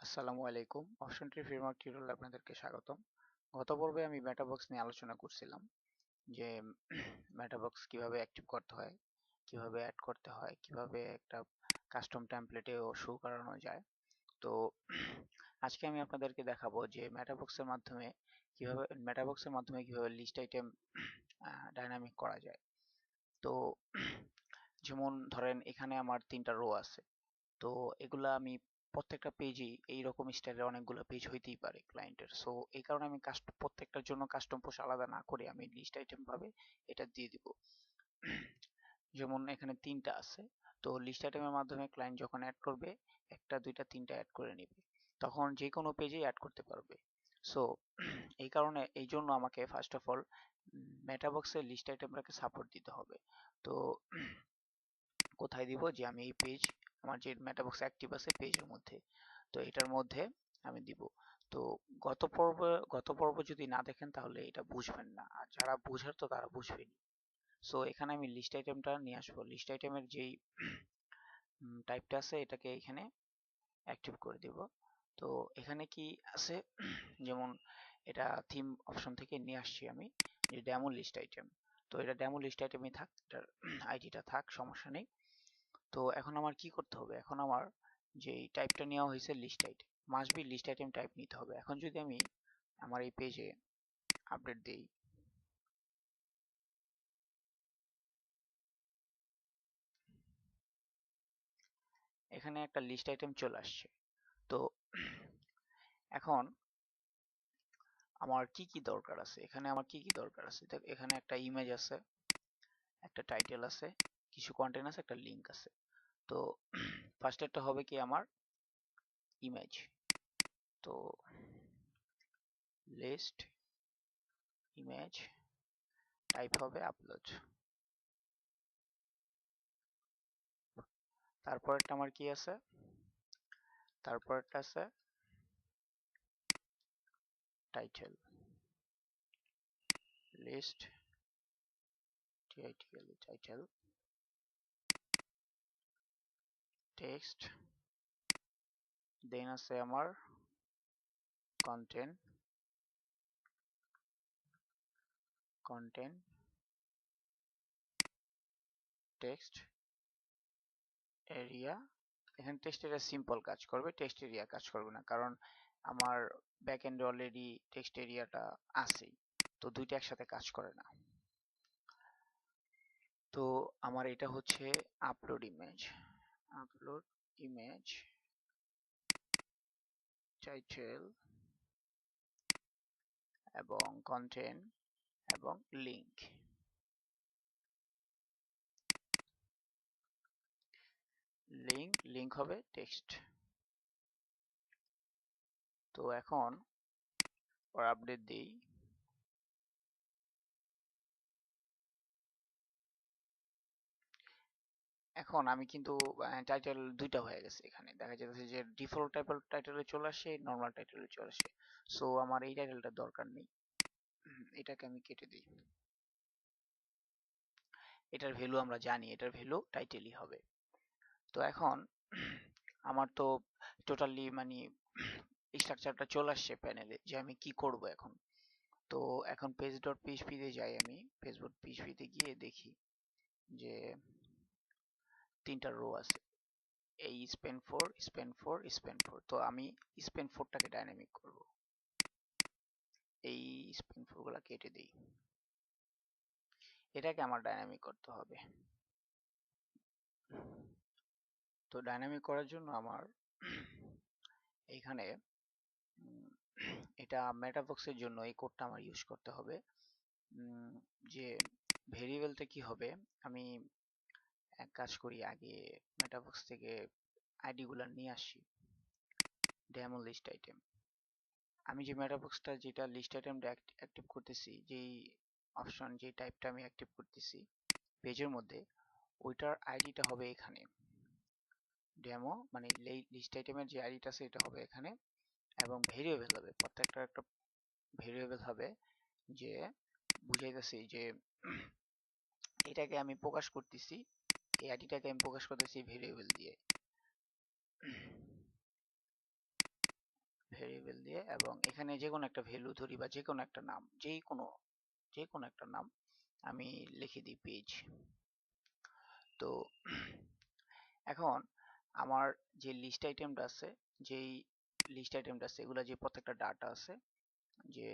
আসসালামু আলাইকুম। Option tree framework টিউটোরিয়ালে আপনাদেরকে স্বাগতম। গত পর্বে আমি মেটাবক্স নিয়ে আলোচনা করছিলাম যে মেটাবক্স কিভাবে অ্যাক্টিভ করতে হয়, কিভাবে অ্যাড করতে হয়, কিভাবে একটা কাস্টম টেমপ্লেটেও শো করানো যায়। তো আজকে আমি আপনাদেরকে দেখাবো যে মেটাবক্সের মাধ্যমে কিভাবে লিস্ট আইটেম ডাইনামিক করা যায়। তো যেমন ধরেন এখানে আমার 3টা রো আছে। তো এগুলা আমি প্রত্যেকটা পেজেই এইরকম স্টাইলের অনেকগুলো পেজ হইতেই পারে ক্লায়েন্টের। সো এই কারণে আমি প্রত্যেকটার জন্য কাস্টম পোস্ট আলাদা না করে আমি লিস্ট আইটেম ভাবে এটা দিয়ে দিব। যেমন এখানে 3টা আছে, তো লিস্ট আইটেমের মাধ্যমে ক্লায়েন্ট যখন অ্যাড করবে, একটা দুইটা তিনটা অ্যাড করে নেবে, তখন যে কোনো পেজেই অ্যাড করতে পারবে। সো এই জন্য আমাকে ফার্স্ট অফ অল মেটাবক্সের লিস্ট আইটেমটাকে সাপোর্ট দিতে হবে। তো কোথায় দিব, যে আমি এই পেজ, আমার যে মেটাবক্স অ্যাক্টিভ আছে পেজের মধ্যে, তো এটার মধ্যে আমি দিব। তো গত পর্ব যদি না দেখেন তাহলে এটা বুঝবেন না, আর যারা বুঝার তো তারা বুঝবেনি। সো এখানে আমি লিস্ট আইটেমটা নিয়ে আসবো, লিস্ট আইটেমের যেই টাইপটা আছে এটাকে এখানে অ্যাক্টিভ করে দিব। তো এখানে কি আছে, যেমন এটা থিম অপশন থেকে নিয়ে আসছি আমি, যে ডেমো লিস্ট আইটেম। তো এটা ডেমো লিস্ট আইটেমই থাক, এটার আইডিটা থাক, সমস্যা নেই। তো এখন আমার কি করতে হবে, এখন আমার যে টাইপটা নেওয়া হয়েছে list item, must be list item type নিতে হবে। এখন যদি আমি আমার এই পেজে আপডেট দেই, এখানে একটা লিস্ট আইটেম চলে আসছে। তো এখন আমার কি কি দরকার আছে, এখানে আমার কি কি দরকার আছে, এখানে একটা ইমেজ আছে, একটা টাইটেল আছে, কিছু কন্টেন্ট আছে, একটা লিংক আছে। তো ফার্স্ট একটা হবে কি আমার ইমেজ। তো লিস্ট ইমেজ, টাইপ হবে আপলোড। তারপরটা আমার কি আছে, তারপরটা আছে টাইটেল, লিস্ট টাইটেল, টেক্সট, দেন আছে আমার কন্টেন্ট, টেক্সট এরিয়া। এখানে টেক্সট এরিয়া সিম্পল কাজ করবে, টেক্সট এরিয়া কাজ করবে না, কারণ আমার ব্যাক এন্ডে অলরেডি টেক্সট এরিয়াটা আছেই, তো দুইটা একসাথে কাজ করে না। তো আমার এটা হচ্ছে আপলোড ইমেজ টাইটেল এবং কন্টেন্ট এবং লিংক। লিংক হবে টেক্সট। তো এখন ওর আপডেট দিই, এখন আমি কিন্তু টাইটেল দুইটা হয়ে গেছে, এখানে দেখা যাচ্ছে যে ডিফল্ট টাইটেলে চলে আসে, নর্মাল টাইটেলে চলে আসে। সো আমার এই টাইটেলটার দরকার নেই, এটাকে আমি কেটে দিই। এটার ভ্যালু আমরা জানি, এটার ভ্যালু টাইটেলই হবে। তো এখন আমার তো টোটালি মানে স্ট্রাকচারটা চলে আসছে প্যানেলে, যে আমি কি করব এখন। তো এখন পেজ ডট পিএইচপি তে যাই, আমি পেজ ডট পিএইচপি তে গিয়ে দেখি যে 3টা রো আছে, এই স্পেন 4, তো আমি স্পেন 4টাকে ডাইনামিক করব, এই স্পেন 4 গুলা কেটে দিই, এটাকে আমার ডাইনামিক করতে হবে। তো ডাইনামিক করার জন্য আমার এইখানে এটা মেটাবক্সের জন্য এই কোডটা আমার ইউজ করতে হবে। যে ভেরিয়েবলতে কি হবে, আমি এক কাজ করি, আগে মেটাবক্স থেকে আইডি গুলা নিয়ে আসি, ডেমো লিস্ট আইটেম। আমি যে মেটাবক্সটা যেটা লিস্ট আইটেমটা অ্যাক্টিভ করতেছি, যেই অপশন যে টাইপটা আমি অ্যাক্টিভ করতেছি পেজের মধ্যে, ওইটার আইডিটা হবে এখানে, ডেমো মানে লিস্ট আইটেমের যে আইডিটা আছে এটা হবে এখানে, এবং ভেরিয়েবল হবে, প্রত্যেকটা একটা ভেরিয়েবল হবে, যে বুঝাইতেছি যে এটাকে আমি প্রকাশ করতেছি, এই আইডিটাকে আমি প্রকাশ করতেছি ভেরিয়েবল দিয়ে। ভেরিয়েবল দিয়ে, এবং এখানে যে কোনো একটা ভ্যালু ধরি বা যে কোনো একটা নাম, যে কোনো একটা নাম আমি লিখে দিই পেজ। তো এখন আমার যে লিস্ট আইটেমটা আছে, যেই লিস্ট আইটেমটা আছে, এগুলা যে প্রত্যেকটা ডাটা আছে, যে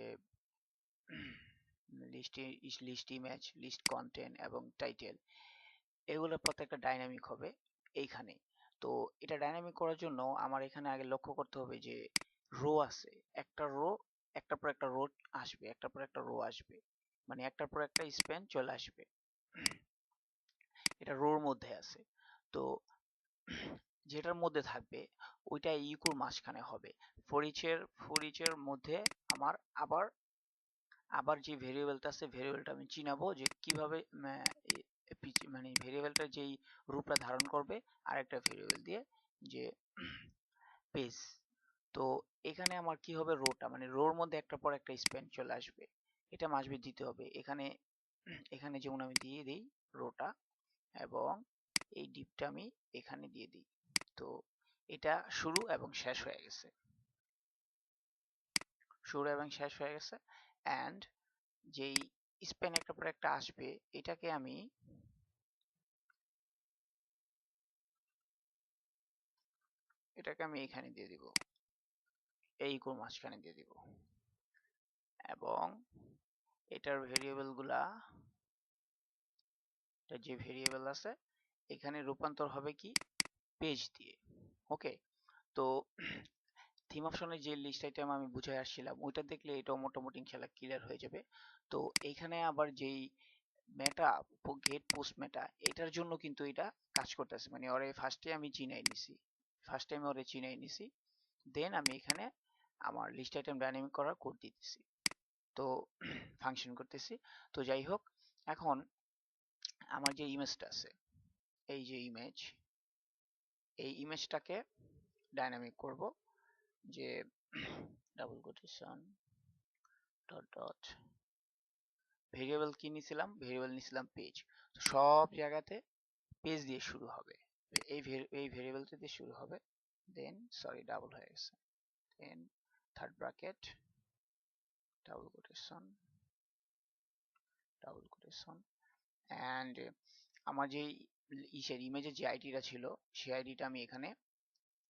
লিস্ট ইমেজ, লিস্ট কন্টেন্ট এবং টাইটেল, এগুলো প্রত্যেকটা ডাইনামিক হবে এইখানে। তো এটা ডাইনামিক করার জন্য আমার এখানে আগে লক্ষ্য করতে হবে যে রো আছে, একটা রো, একটার পর একটা রো আসবে, একটার পর একটা রো আসবে, মানে একটার পর একটা স্প্যান চলে আসবে। এটা রোর মধ্যে আছে। তো যেটার মধ্যে থাকবে ওইটা ইকুর মাঝখানে হবে। ফর ইচের মধ্যে আমার আবার আবার যে ভেরিয়েবলটা আছে, ভেরিয়েবলটা আমি চিনাবো যে কিভাবে মানে ভেরিয়েবলটা যেই রূপটা ধারণ করবে আরেকটা ভেরিয়েবল দিয়ে, যে পেজ। তো এখানে আমার কি হবে, রোটা, মানে রোর মধ্যে একটার পর একটা স্প্যান চলে আসবে, এটা মাসবে দিতে হবে। এখানে এখানে যেমন আমি দিয়ে দিই রোটা, এবং এই ডিপটা আমি এখানে দিয়ে দিই। তো এটা শুরু এবং শেষ হয়ে গেছে, শুরু এবং শেষ হয়ে গেছে। অ্যান্ড যেই স্প্যান একটা পর একটা আসবে, এটাকে আমি এখানে দিয়ে দিব, এই কোর মাঝখানে দিয়ে দিব, এবং এটার ভেরিয়েবল গুলা, এটা যে ভেরিয়েবল আছে এখানে রূপান্তর হবে কি, পেজ দিয়ে। ওকে। তো থিম অপশনে যে লিস্ট আইটেম আমি বুঝাই আসছিলাম, ওইটা দেখলে এটাও মোটামুটি ইনশাল্লাহ ক্লিয়ার হয়ে যাবে। তো এইখানে আবার যেই মেটা, গেট পোস্ট মেটা, এটার জন্য কিন্তু এটা কাজ করতেছে, মানে ওরে ফার্স্টে আমি চিনাই নিছি, ফার্স্ট টাইম ওরে চিনাই নিছি, দেন আমি এখানে আমার লিস্ট আইটেম ডাইনামিক করার কোড দিতেছি, তো ফাংশন করতেছি। তো যাই হোক, এখন আমার যে ইমেজটা আছে, এই যে ইমেজ, এই ইমেজটাকে ডাইনামিক করব, যে double quotation dot dot variable কি নিছিলাম, ভেরিয়েবল নিছিলাম পেজ। সব জায়গাতে পেজ দিয়ে শুরু হবে, এই ভেরিয়েবলটা দিয়ে শুরু হবে। দেন সরি, ডাবল হয়ে গেছে, then third bracket, double quotation, double quotation, and আমার যে ইমেজের যে আইডিটা ছিল, সেই আইডিটা আমি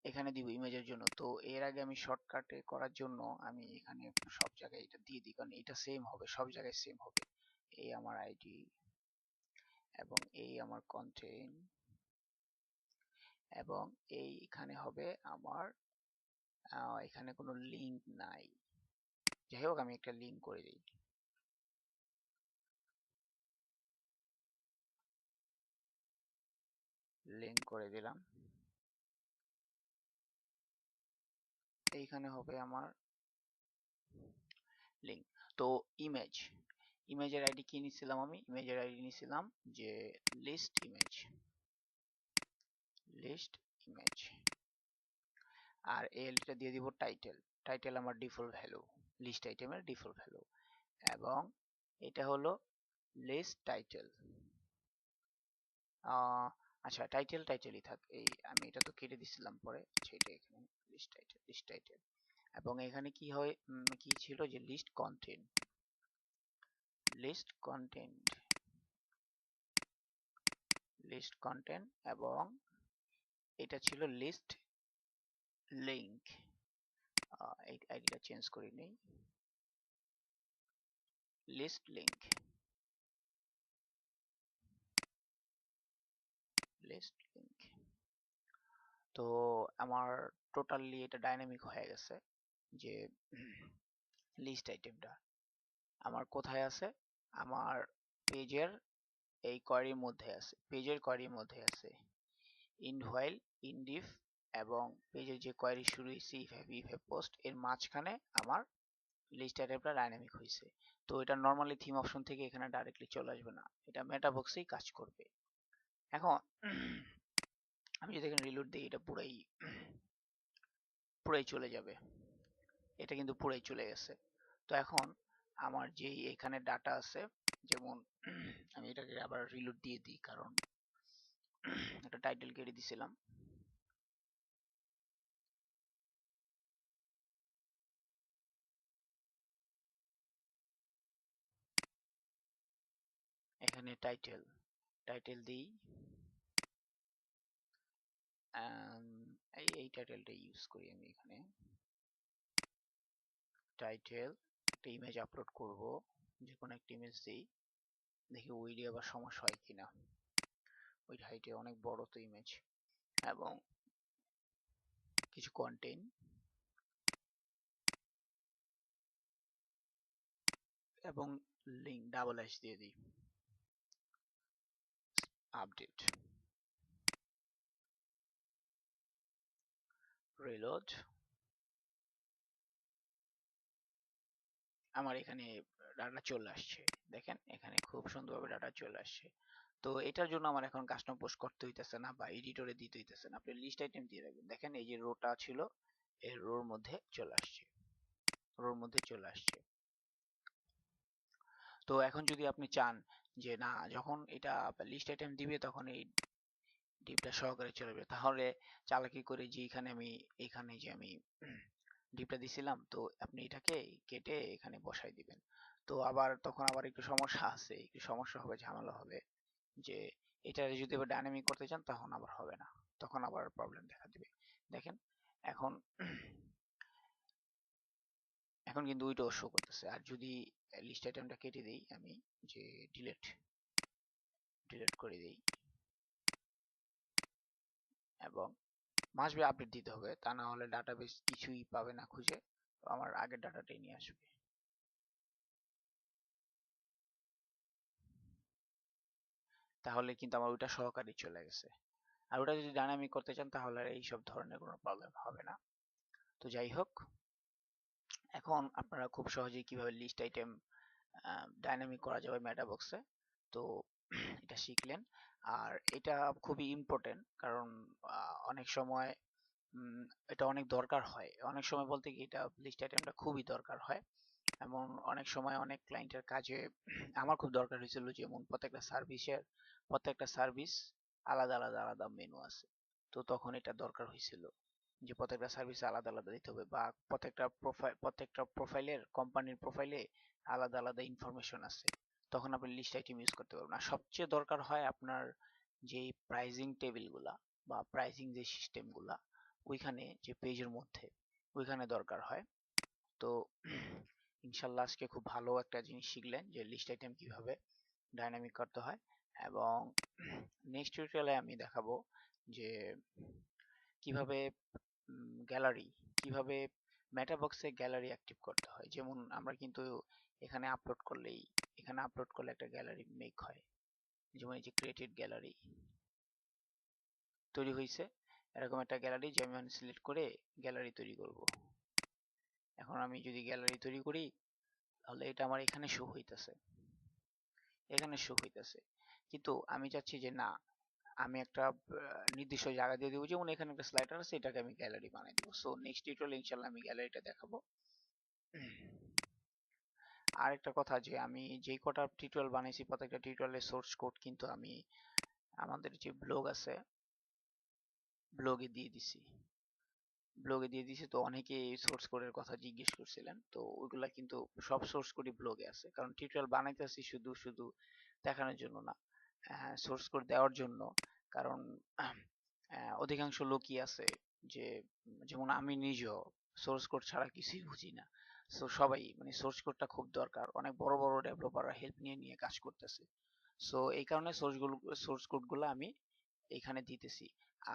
এখানে দিব ইমেজের জন্য। তো এর আগে আমি শর্টকাটে করার জন্য আমি এখানে সব জায়গায় এটা দিয়ে দিই, কারণ এটা সেম হবে, সব জায়গায় সেম হবে। এই আমার আইডি, এবং এই আমার কন্টেন্ট, এবং এইখানে হবে আমার, এখানে কোনো লিঙ্ক নাই, যাই হোক আমি একটা লিঙ্ক করে দিই, লিঙ্ক করে দিলাম। এইখানে হবে আমার লিঙ্ক। তো ইমেজ, ইমেজের আইডি কি নিছিলাম, আমি ইমেজের আইডি নিছিলাম যে লিস্ট ইমেজ, লিস্ট ইমেজ, আর এলটা দিয়ে দিব টাইটেল, টাইটেল আমার ডিফল্ট ভ্যালু, লিস্ট আইটেমের ডিফল্ট ভ্যালু, এবং এটা হলো লিস্ট টাইটেল। আচ্ছা, টাইটেল টাইটেলই থাক, এই আমি এটা তো কেটে দিছিলাম পরে, আচ্ছা এটা এখানে লিস্ট টাইটেল, লিস্ট টাইটেল। এবং এখানে কি হয়, কি ছিল যে list content, list content, list content, এবং এটা ছিল লিস্ট লিংক। এই আইডিটা চেঞ্জ করে নেই, লিস্ট লিংক, লিস্ট লিংক। তো আমার টোটালি এটা ডাইনামিক হয়ে গেছে, যে লিস্ট আইটেমটা আমার কোথায় আছে, আমার পেজের এই কোয়ারির মধ্যে আছে, পেজের কোয়ারির মধ্যে আছে, ইন্ড হোয়াইল, ইন্ডিফ, এবং পেজের যে কোয়ারি শুরু হয়েছে ইফ পোস্ট, এর মাঝখানে আমার লিস্ট আইটেমটা ডাইনামিক হয়েছে। তো এটা নর্মালি থিম অপশন থেকে এখানে ডাইরেক্টলি চলে আসবে না, এটা মেটা বক্সেই কাজ করবে। এখন আমি যদি এখানে রিলোড দিই, এটা পুরাই পুরাই চলে যাবে, এটা কিন্তু পুরাই চলে গেছে। তো এখন আমার যে এখানে ডাটা আছে, যেমন আমি এটাকে আবার রিলোড দিয়ে দিই, কারণ একটা টাইটেল কেটে দিছিলাম, এখানে টাইটেল টাইটেল দিই, এই টাইটেলটা ইউজ করি আমি। এখানে টাইটেল, একটা ইমেজ আপলোড করব, যে কোনো একটা ইমেজ দিই, দেখি উইডে আবার সমস্যা হয় কিনা। উইড হাইটে অনেক বড় তো ইমেজ, এবং কিছু কন্টেন্ট এবং লিঙ্ক ডাবল এস দিয়ে দিই, আপডেট, রিলোড। আমার এখানে ডাটা চলে আসছে, দেখেন এখানে খুব সুন্দরভাবে ডাটা চলে আসছে। তো এটার জন্য আমার এখন কাস্টম পোস্ট করতে হইতেছে না বা এডিটরে দিতে হইতেছে না, আপনি লিস্ট আইটেম দিয়ে রাখবেন। দেখেন এই যে রোটা ছিল, এই রোর মধ্যে চলে আসছে, রোর মধ্যে চলে আসছে। তো এখন যদি আপনি চান যে না, যখন এটা লিস্ট আইটেম দিবে তখন এই ডিপটা সহকারে চলবে, তাহলে চালাকি করে যে এখানে আমি, এখানে যে আমি ডিপটা দিছিলাম, তো আপনি এটাকে কেটে এখানে বসাই দিবেন। তো আবার তখন আবার একটু সমস্যা আছে, একটু সমস্যা হবে, ঝামেলা হবে, যে এটা যদি আবার ডাইনামিক করতে চান তখন আবার হবে না, তখন আবার প্রবলেম দেখা দিবে। দেখেন এখন এখন কিন্তু ওইটাও শো করতেছে। আর যদি লিস্ট আইটেমটা কেটে দিই আমি, যে ডিলিট ডিলিট করে দিই, এবং মাস্ট বি আপডেট দিতে হবে, তা না হলে ডাটাবেস কিছুই পাবে না খুঁজে, তো আমার আগের ডাটাটাই নিয়ে আসবে। তাহলে কিন্তু আমার ওইটা সহকারী চলে গেছে। আর ওটা যদি ডাইনামিক করতে চান তাহলে আর এইসব ধরনের কোনো প্রবলেম হবে না। তো যাই হোক, এখন আপনারা খুব সহজেই কিভাবে লিস্ট আইটেম ডাইনামিক করা যাবে মেটাবক্সে, তো এটা শিখলেন। আর এটা খুবই ইম্পর্টেন্ট, কারণ অনেক সময় এটা অনেক দরকার হয়, অনেক সময় বলতে কি এটা লিস্ট আইটেমটা খুবই দরকার হয়। এমন অনেক সময় অনেক ক্লায়েন্টের কাজে আমার খুব দরকার হয়েছিল, যেমন প্রত্যেকটা সার্ভিস আলাদা আলাদা আলাদা মেনু আছে। তো তখন এটা দরকার হয়েছিল যে প্রত্যেকটা সার্ভিস আলাদা আলাদা দিতে হবে, বা প্রত্যেকটা প্রোফাইলের, কোম্পানির প্রোফাইলে আলাদা আলাদা ইনফরমেশন আছে, তখন আপনি লিস্ট আইটেম ইউজ করতে পারবেন। আর সবচেয়ে দরকার হয় আপনার যে প্রাইজিং টেবিলগুলা বা প্রাইজিং যে সিস্টেমগুলা, ওইখানে যে পেজের মধ্যে ওইখানে দরকার হয়। তো ইনশাল্লাহ আজকে খুব ভালো একটা জিনিস শিখলেন যে লিস্ট আইটেম কিভাবে ডাইনামিক করতে হয়, এবং নেক্সট টিউটোরিয়ালে আমি দেখাবো যে কিভাবে গ্যালারি, কিভাবে মেটাবক্সে গ্যালারি অ্যাক্টিভ করতে হয়। যেমন আমরা কিন্তু এখানে আপলোড করলেই, এখানে আপলোড করলে একটা গ্যালারি মেক হয়, যেমন এই যে ক্রিয়েটেড গ্যালারি তৈরি হয়েছে, এরকম একটা গ্যালারি যে আমি সিলেক্ট করে গ্যালারি তৈরি করব। এখন আমি যদি গ্যালারি তৈরি করি, তাহলে এটা আমার এখানে শো হইতেছে, এখানে শো হইতেছে। কিন্তু আমি চাচ্ছি যে না, আমি একটা নির্দিষ্ট জায়গা দিয়ে দেবো, যেমন এখানে একটা স্লাইডার আছে, এটাকে আমি গ্যালারি বানাই দিব। সো নেক্সট টিউটোরিয়ালে ইনশাআল্লাহ আমি গ্যালারিটা দেখাবো। আর একটা কথা, যে আমি যেই কটা টিউটোরিয়াল বানাইছি প্রত্যেকটা টিউটোরিয়ালের সোর্স কোড কিন্তু আমি আমাদের যে ব্লগ আছে, ব্লগে দিয়ে দিছি, ব্লগে দিয়ে দিছি। তো অনেকে সোর্স কোডের কথা জিজ্ঞেস করছিলেন, তো ওইগুলা কিন্তু সব সোর্স কোডই ব্লগে আছে, কারণ টিউটোরিয়াল বানাইতেছি শুধু শুধু দেখানোর জন্য না, সোর্স কোড দেওয়ার জন্য। কারণ অধিকাংশ লোকই আছে যে, যেমন আমি নিজেও সোর্স কোড ছাড়া কিছুই বুঝি না। সো সবাই মানে সোর্স কোডটা খুব দরকার, অনেক বড় বড় ডেভেলপাররা হেল্প নিয়ে নিয়ে কাজ করতেছে। সো এই কারণে সোর্স কোডগুলো আমি এখানে দিতেছি।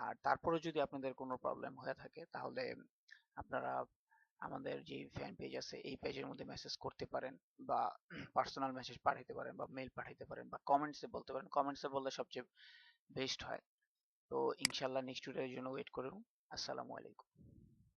আর তারপরে যদি আপনাদের কোনো প্রবলেম হয়ে থাকে, তাহলে আপনারা আমাদের যে ফ্যান পেজ আছে এই পেজের মধ্যে মেসেজ করতে পারেন, বা পার্সোনাল মেসেজ পাঠাইতে পারেন, বা মেইল পাঠাইতে পারেন, বা কমেন্টসে বলতে পারেন। কমেন্টসে বললে সবচেয়ে বেস্ট হয়। তো ইনশাল্লাহ নেক্সট টিউটোরিয়ালের জন্য ওয়েট করুন। আসসালামু আলাইকুম।